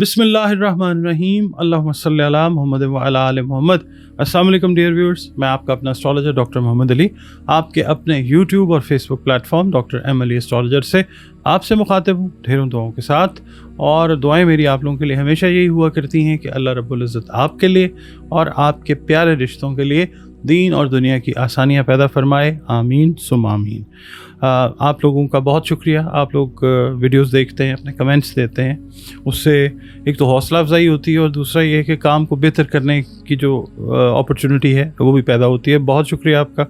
बिस्मिल्लाहिर्रहमानिर्रहीम अल्लाहुम्मा सल्ली अला मुहम्मद व अला आलि मुहम्मद। अस्सलाम वालेकुम डियर व्यूअर्स, मैं आपका अपना एस्ट्रोलॉजर डॉक्टर मोहम्मद अली आपके अपने यूट्यूब और Facebook platform doctor M Ali astrologer से आपसे मुखातिब हूँ ढेरों दुआओं के साथ। और दुआएं मेरी आप लोगों के लिए हमेशा यही हुआ करती हैं कि अल्लाह रब्बुल इज़्ज़त आपके लिए और आपके प्यारे रिश्तों के लिए दीन और दुनिया की आसानियाँ पैदा फरमाए, आमीन सुम आमीन। आप लोगों का बहुत शुक्रिया। आप लोग वीडियोस देखते हैं, अपने कमेंट्स देते हैं, उससे एक तो हौसला अफजाई होती है और दूसरा ये है कि काम को बेहतर करने की जो अपॉर्चुनिटी है वो भी पैदा होती है। बहुत शुक्रिया आपका।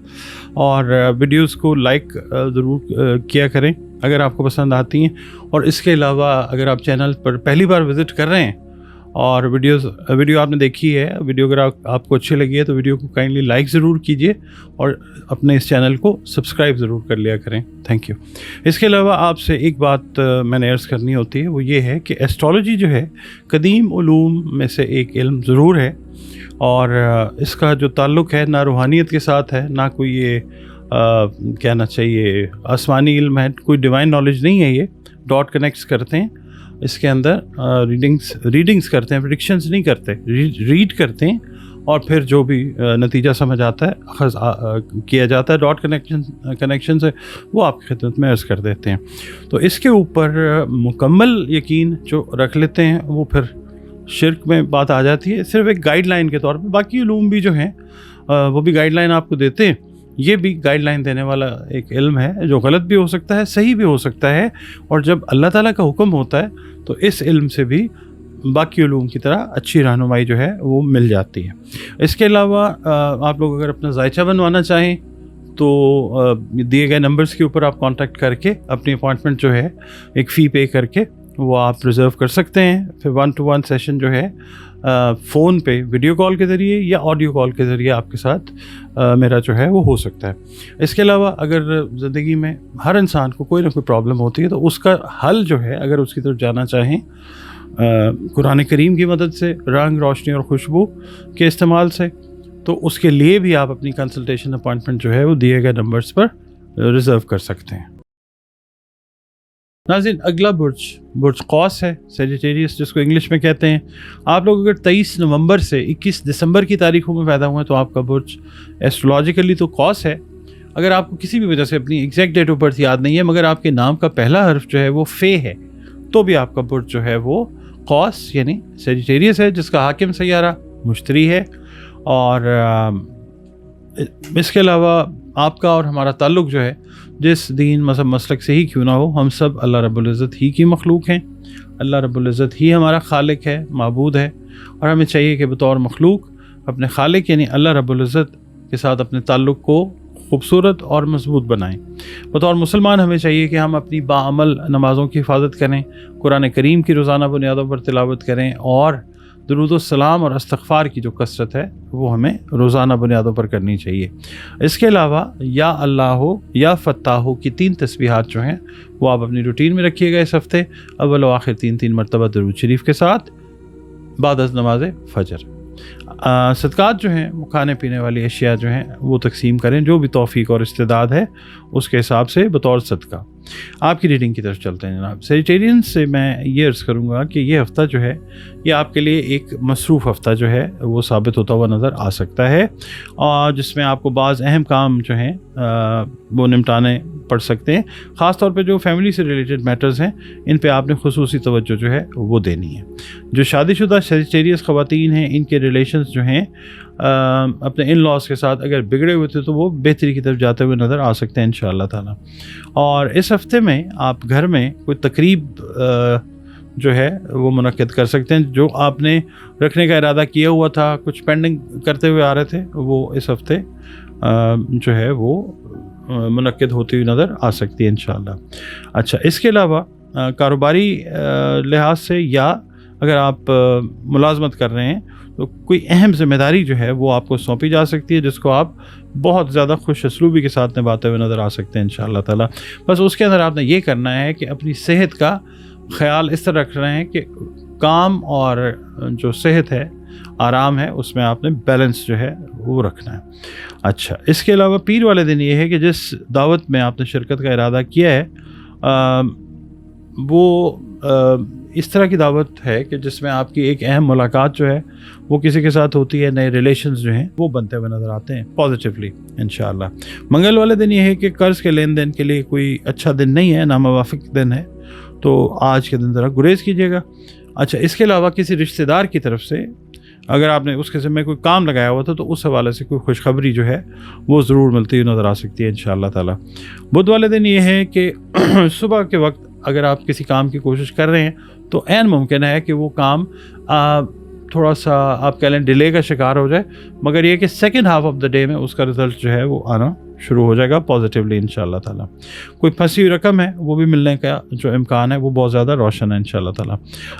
और वीडियोस को लाइक ज़रूर किया करें अगर आपको पसंद आती हैं। और इसके अलावा अगर आप चैनल पर पहली बार विज़िट कर रहे हैं और वीडियो आपने देखी है, वीडियो अगर आपको अच्छी लगी है तो वीडियो को काइंडली लाइक ज़रूर कीजिए और अपने इस चैनल को सब्सक्राइब ज़रूर कर लिया करें। Thank you. इसके अलावा आपसे एक बात मैंने अर्ज़ करनी होती है, वो ये है कि एस्ट्रोलॉजी जो है कदीम उलूम में से एक इल्म ज़रूर है और इसका जो ताल्लुक़ है ना रूहानियत के साथ है, ना कोई ये कहना चाहिए आसमानी इल्म है, कोई डिवाइन नॉलेज नहीं है। ये डॉट कनेक्ट्स करते हैं इसके अंदर, रीडिंग्स करते हैं, प्रेडिक्शंस नहीं करते, रीड करते हैं और फिर जो भी नतीजा समझ आता है किया जाता है डॉट कनेक्शन से, वो आपकी खिदमत में अर्ज़ कर देते हैं। तो इसके ऊपर मुकम्मल यकीन जो रख लेते हैं वो फिर शिर्क में बात आ जाती है। सिर्फ एक गाइडलाइन के तौर पे, बाकी उलूम भी जो हैं वो भी गाइडलाइन आपको देते हैं। ये भी गाइडलाइन देने वाला एक इल्म है जो गलत भी हो सकता है, सही भी हो सकता है। और जब अल्लाह ताला का हुक्म होता है तो इस इल्म से भी बाकी उलूम की तरह अच्छी रहनुमाई जो है वो मिल जाती है। इसके अलावा आप लोग अगर अपना जायचा बनवाना चाहें तो दिए गए नंबर्स के ऊपर आप कांटेक्ट करके अपनी अपॉइंटमेंट जो है एक फ़ी पे करके वो आप रिज़र्व कर सकते हैं। फिर 1-to-1 सेशन जो है फ़ोन पे वीडियो कॉल के ज़रिए या ऑडियो कॉल के ज़रिए आपके साथ मेरा जो है वो हो सकता है। इसके अलावा अगर ज़िंदगी में हर इंसान को कोई ना कोई प्रॉब्लम होती है तो उसका हल जो है अगर उसकी तरफ जाना चाहें कुरान करीम की मदद से, रंग रोशनी और खुशबू के इस्तेमाल से, तो उसके लिए भी आप अपनी कंसल्टेशन अपॉइंटमेंट जो है वो दिए गए नंबर्स पर रिज़र्व कर सकते हैं। नाज़रीन, अगला बुर्ज कौस है, सेजिटेरियस जिसको इंग्लिश में कहते हैं। आप लोग अगर 23 नवंबर से 21 दिसंबर की तारीखों में पैदा हुए हैं तो आपका बुर्ज एस्ट्रोलॉजिकली तो कौस है। अगर आपको किसी भी वजह से अपनी एग्जैक्ट डेट ऑफ बर्थ याद नहीं है मगर आपके नाम का पहला हर्फ जो है वो फे है तो भी आपका बुर्ज जो है वो कौस यानी सेजिटेरियस है, जिसका हाकिम सैयारा मुश्तरी है। और इसके अलावा आपका और हमारा ताल्लुक़ जो है जिस दीन मज़हब मसलक से ही क्यों ना हो, हम सब अल्लाह रब्बुल इज़्ज़त ही की मखलूक हैं। अल्लाह रब्बुल इज़्ज़त ही हमारा खालिक है, माबूद है। और हमें चाहिए कि बतौर मखलूक अपने खालिक यानी अल्लाह रब्बुल इज़्ज़त के साथ अपने ताल्लुक़ को खूबसूरत और मजबूत बनाएं। बतौर मुसलमान हमें चाहिए कि हम अपनी बाअमल नमाज़ों की हिफाजत करें, कुरान करीम की रोज़ाना बुनियादों पर तिलावत करें और दुरूद सलाम और इस्तग़फ़ार की जो कसरत है वो हमें रोज़ाना बुनियादों पर करनी चाहिए। इसके अलावा या अल्लाह हो या फ़त्ताह हो की 3 तस्बीहात जो हैं वो आप अपनी रूटीन में रखिएगा इस हफ़्ते, अव्वल व आखिर 3-3 मरतबा दरूद शरीफ के साथ बाद अज़ नमाज फ़जर। सदक़ात जो हैं वो खाने पीने वाली अशिया जो हैं वो तकसीम करें, जो भी तौफ़ीक और इस्तेदाद है उसके हिसाब से बतौर सदका। आपकी रीडिंग की तरफ चलते हैं जनाब। सेजिटेरियन से मैं ये अर्ज़ करूँगा कि ये हफ़्ता जो है ये आपके लिए एक मसरूफ़ हफ़्ता जो है वो साबित होता हुआ नज़र आ सकता है और जिसमें आपको बाज़ अहम काम जो हैं वो निपटाने पड़ सकते हैं। ख़ास तौर पे जो फैमिली से रिलेटेड मैटर्स हैं इन पे आपने खुसूसी तवज्जो जो है वो देनी है। जो शादीशुदा सेजिटेरियस ख़वातीन हैं इनके रिलेशंस जो हैं अपने इन लॉज के साथ अगर बिगड़े हुए थे तो वो बेहतरी की तरफ जाते हुए नज़र आ सकते हैं इंशाअल्लाह ताला। और इस हफ़्ते में आप घर में कोई तकरीब जो है वो मुनक्किद कर सकते हैं। जो आपने रखने का इरादा किया हुआ था, कुछ पेंडिंग करते हुए आ रहे थे, वो इस हफ़्ते जो है वो मुनक्किद होती हुई नज़र आ सकती है इंशाअल्लाह। अच्छा, इसके अलावा कारोबारी लिहाज से या अगर आप मुलाजमत कर रहे हैं तो कोई अहम ज़िम्मेदारी जो है वो आपको सौंपी जा सकती है जिसको आप बहुत ज़्यादा खुश असलूबी के साथ निभाते हुए नज़र आ सकते हैं इंशाअल्लाह ताला। बस उसके अंदर आपने ये करना है कि अपनी सेहत का ख्याल इस तरह रख रहे हैं कि काम और जो सेहत है, आराम है, उसमें आपने बैलेंस जो है वो रखना है। अच्छा, इसके अलावा पीर वाले दिन ये है कि जिस दावत में आपने शिरकत का इरादा किया है वो इस तरह की दावत है कि जिसमें आपकी एक अहम मुलाकात जो है वो किसी के साथ होती है, नए रिलेशंस जो हैं वो बनते हुए नज़र आते हैं पॉजिटिवली इंशाल्लाह। मंगल वाले दिन ये है कि कर्ज के लेन देन के लिए कोई अच्छा दिन नहीं है, नामुवाफिक दिन है, तो आज के दिन ज़रा गुरेज कीजिएगा। अच्छा, इसके अलावा किसी रिश्तेदार की तरफ से अगर आपने उसके से में कोई काम लगाया हुआ था तो उस हवाले से कोई खुशखबरी जो है वो ज़रूर मिलती हुई नज़र आ सकती है इंशाअल्लाह ताला। बुध वाले दिन ये है कि सुबह के वक्त अगर आप किसी काम की कोशिश कर रहे हैं तो ऐन मुमकिन है कि वो काम थोड़ा सा आप कह लें डिले का शिकार हो जाए, मगर ये कि second half of the day में उसका रिज़ल्ट जो है वो आना शुरू हो जाएगा पॉजिटिवली इंशाअल्लाह ताला। कोई फंसी हुई रकम है वो भी मिलने का जो इम्कान है वो बहुत ज़्यादा रोशन है इंशाअल्लाह ताला।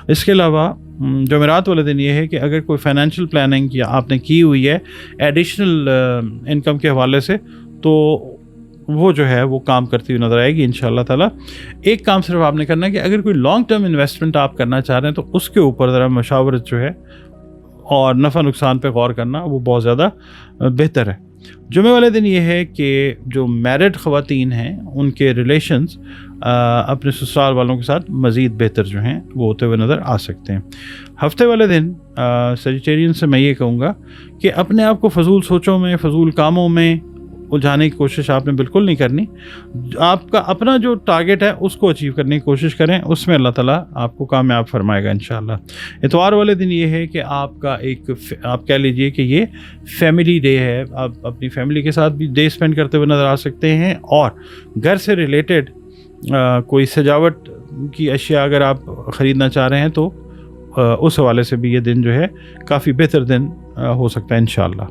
इसके अलावा जुमेरात वाले दिन ये है कि अगर कोई फाइनेंशियल प्लानिंग या आपने की हुई है एडिशनल इनकम के हवाले से तो वो जो है वो काम करती हुई नज़र आएगी इंशाअल्लाह ताला। एक काम सिर्फ आपने करना है कि अगर कोई लॉन्ग टर्म इन्वेस्टमेंट आप करना चाह रहे हैं तो उसके ऊपर ज़रा मशावरत जो है और नफ़ा नुकसान पे गौर करना वो बहुत ज़्यादा बेहतर है। जुमे वाले दिन ये है कि जो मैरिड ख़वातीन हैं उनके रिलेशंस अपने ससुराल वालों के साथ मज़ीद बेहतर जो हैं वो होते हुए नज़र आ सकते हैं। हफ्ते वाले दिन सजिटेरियन से मैं ये कहूँगा कि अपने आप को फ़जूल सोचों में, फ़जूल कामों में उलझाने की कोशिश आपने बिल्कुल नहीं करनी। आपका अपना जो टारगेट है उसको अचीव करने की कोशिश करें, उसमें अल्लाह ताला आपको कामयाब फरमाएगा इंशाअल्लाह। इतवार वाले दिन ये है कि आपका एक आप कह लीजिए कि ये फैमिली डे है, आप अपनी फैमिली के साथ भी डे स्पेंड करते हुए नज़र आ सकते हैं और घर से रिलेटेड कोई सजावट की अशिया अगर आप ख़रीदना चाह रहे हैं तो उस हवाले से भी ये दिन जो है काफ़ी बेहतर दिन हो सकता है इंशाअल्लाह।